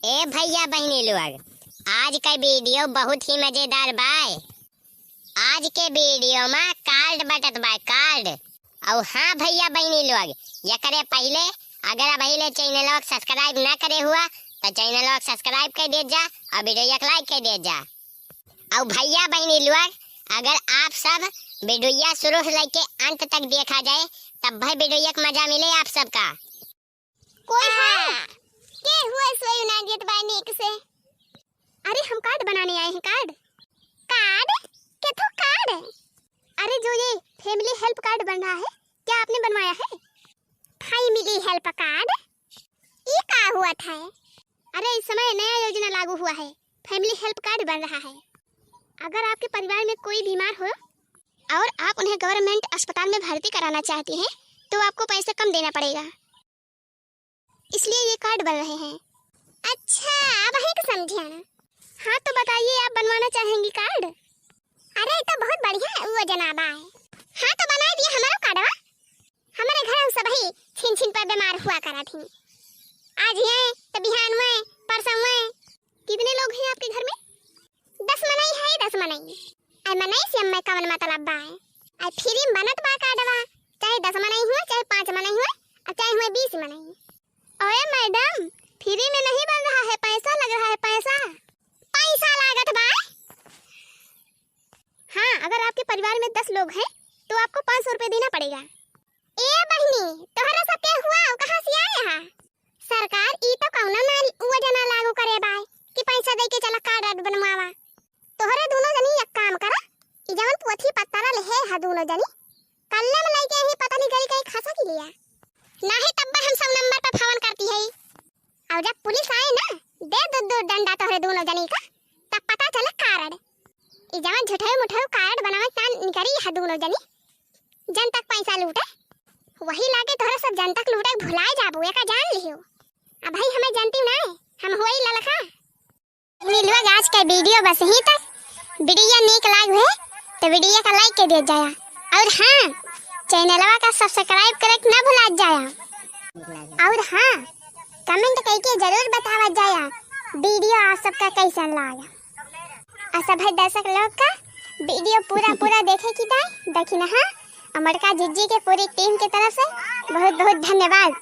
ए भैया बहनी लोग, आज का वीडियो बहुत ही मजेदार बाय। आज के वीडियो में कार्ड बटत बा कार्ड। और हाँ भैया बहनी लोग, ये करे पहले अगर अभी चैनल को सब्सक्राइब ना करे हुआ तो चैनल को सब्सक्राइब कर दे जा और वीडियो को लाइक कर दे जा। और भैया बहनी लोग, अगर आप सब वीडियो शुरू से लेके अंत तक देखा जाए तब भाई वीडियो का मजा मिले आप सबका। कोई है के हुआ सोई ना गेट बानीक से। अरे हम कार्ड बनाने आए हैं। कार्ड के तो कार्ड। अरे जो ये फैमिली हेल्प कार्ड बन रहा है, क्या आपने बनवाया है? फैमिली हेल्प कार्ड ये का हुआ था? अरे इस समय नया योजना लागू हुआ है, फैमिली हेल्प कार्ड बन रहा है। अगर आपके परिवार में कोई बीमार हो और आप उन्हें गवर्नमेंट अस्पताल में भर्ती कराना चाहती हैं तो आपको पैसे कम देना पड़ेगा, इसलिए ये कार्ड बन रहे हैं। अच्छा, अब है कि समझिया ना। हाँ तो बताइए, आप बनवाना चाहेंगी कार्ड? अरे तो बहुत बढ़िया वो जनाबा है। हाँ तो बना दिया हमारा कार्डवा। हमारे घर सब ही छिन पर बीमार हुआ करा थी। आज है तो बिहान हुए परसों हुए। कितने लोग हैं आपके घर में? 10 मनाई है, 10 मनाई। आई मनाई से अम्मा कवन मतलब बा है। आई फ्री बनत बा कार्डवा, चाहे 10 मनाई हुए, चाहे 5 मनाई हुए, और चाहे हुए 20 मनाई। ओए मैडम, फ्री में नहीं बन रहा है, पैसा लग रहा है। पैसा लागत बा। हाँ, अगर आपके परिवार में 10 लोग हैं तो आपको 500 रुपए देना पड़ेगा। ए बहनी, तोहरा सब क्या हुआ? कहाँ से आए हा? सरकार ई तो कौनो ना वो जना लागू करे बाय कि पैसा दे के चला कार्ड बनवावा। तोहरे दोनों जनी एक काम करा, ई जवन पोथी पत्तरा ले है दोनों जनी कल्ले में लेके ही पता नहीं गई कहीं खसा की लिया नहीं, तब हम सब नंबर पर फोन करती है। और जब पुलिस आए ना, दे दो डंडा तोहरे दोनों जनी का, तब पता चला कार्ड ई जवन झूठे मुठे कार्ड बनावे ता निकरी है दोनों जनी जन तक पैसा लूटे, वही लाके तोहरे सब जन तक लूटे भुलाए जाबू। एका जान लियो। अब भाई हमें जानती ना, हम होई ललखा। लोग आज का वीडियो बस ही तक। वीडियो नीक लाग है तो वीडियो का लाइक कर दे जाया, और हाँ चैनलवा का सब्सक्राइब करे ना भुला जाया। और हाँ कमेंट करके जरूर बतावा जाया वीडियो आप सबका कैसा लगा। और सब दर्शक लोग का वीडियो पूरा देखे की देखी ना। हाँ, अमरका जिज्जी के पूरी टीम की तरफ से बहुत बहुत धन्यवाद।